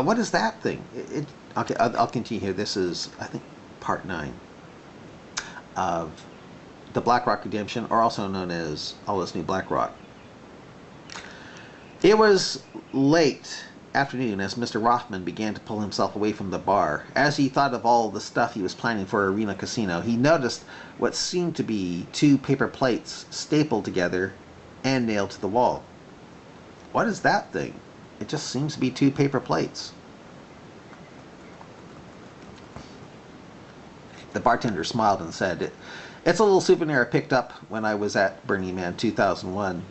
What is that thing? Okay, I'll continue here. This is, I think, part 9 of the Black Rock Redemption, or also known as Allah's New Black Rock. It was late afternoon as Mr. Rahman began to pull himself away from the bar. As he thought of all the stuff he was planning for a Reno casino, he noticed what seemed to be 2 paper plates stapled together and nailed to the wall. What is that thing? It just seems to be 2 paper plates. The bartender smiled and said, "It's a little souvenir I picked up when I was at Burning Man 2001.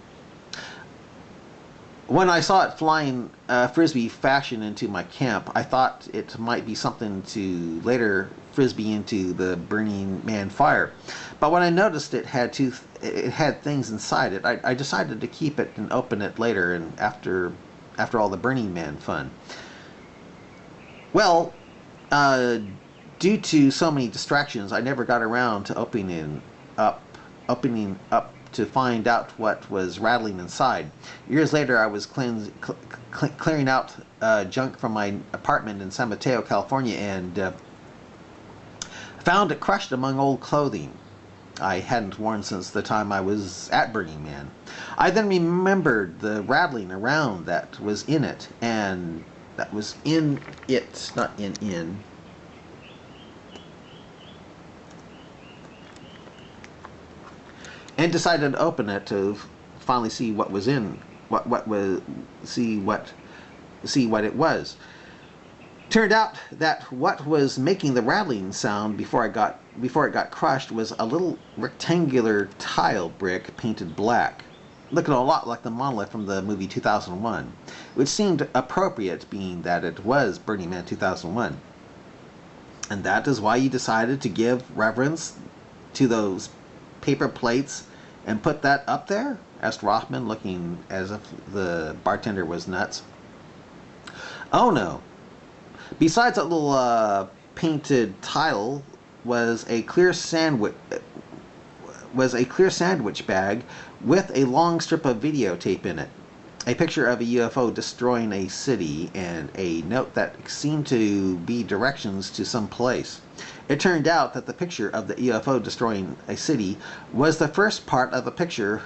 When I saw it flying frisbee fashion into my camp, I thought it might be something to later frisbee into the Burning Man fire. But when I noticed it had things inside it, I decided to keep it and open it later, and after all the Burning Man fun. Well, due to so many distractions, I never got around to opening up to find out what was rattling inside. Years later, I was clearing out junk from my apartment in San Mateo, California, and found it crushed among old clothing I hadn't worn since the time I was at Burning Man. I then remembered the rattling around that was in it, and that was in it, not in. And decided to open it to finally see what was in, see what it was. Turned out that what was making the rattling sound before it got crushed was a little rectangular tile brick painted black, looking a lot like the monolith from the movie 2001, which seemed appropriate being that it was Burning Man 2001. And that is why you decided to give reverence to those paper plates and put that up there?" asked Rahman, looking as if the bartender was nuts. "Oh no. Besides that little painted tile was a clear sandwich bag with a long strip of videotape in it, a picture of a UFO destroying a city, and a note that seemed to be directions to some place. It turned out that the picture of the UFO destroying a city was the first part of a picture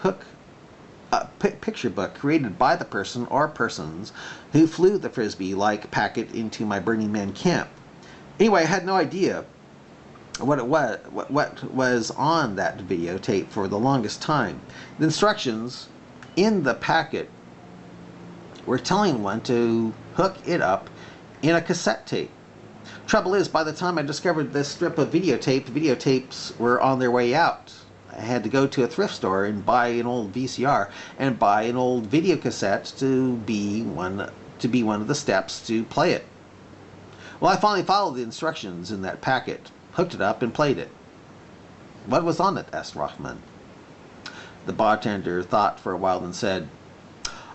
book created by the person or persons who flew the frisbee-like packet into my Burning Man camp. Anyway, I had no idea what was on that videotape for the longest time. The instructions in the packet were telling one to hook it up in a cassette tape. Trouble is, by the time I discovered this strip of videotapes were on their way out. I had to go to a thrift store and buy an old VCR and buy an old video cassette to be one of the steps to play it. Well, I finally followed the instructions in that packet, hooked it up, and played it." "What was on it?" asked Rahman. The bartender thought for a while and said,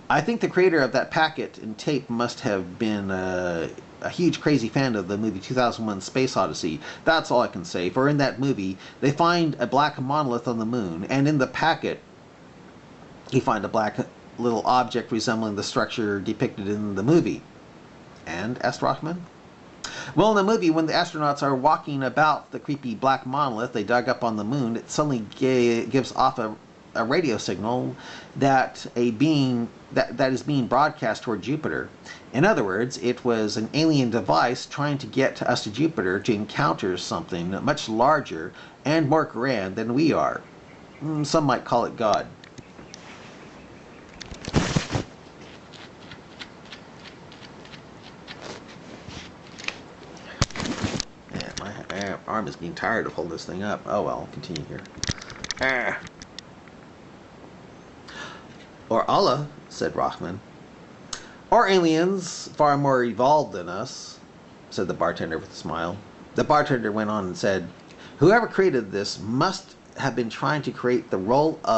"I think the creator of that packet and tape must have been a huge crazy fan of the movie 2001 Space Odyssey. That's all I can say, for in that movie they find a black monolith on the moon, and in the packet you find a black little object resembling the structure depicted in the movie." "And?" asked Rahman. "Well, in the movie, when the astronauts are walking about the creepy black monolith they dug up on the moon, it suddenly gives off a radio signal that is being broadcast toward Jupiter. In other words, it was an alien device trying to get us to Jupiter to encounter something much larger and more grand than we are. Some might call it God." My arm is getting tired of holding this thing up. Oh well, I'll continue here. "Or Allah," said Rahman. "Or aliens far more evolved than us," said the bartender with a smile. The bartender went on and said, "Whoever created this must have been trying to create the role of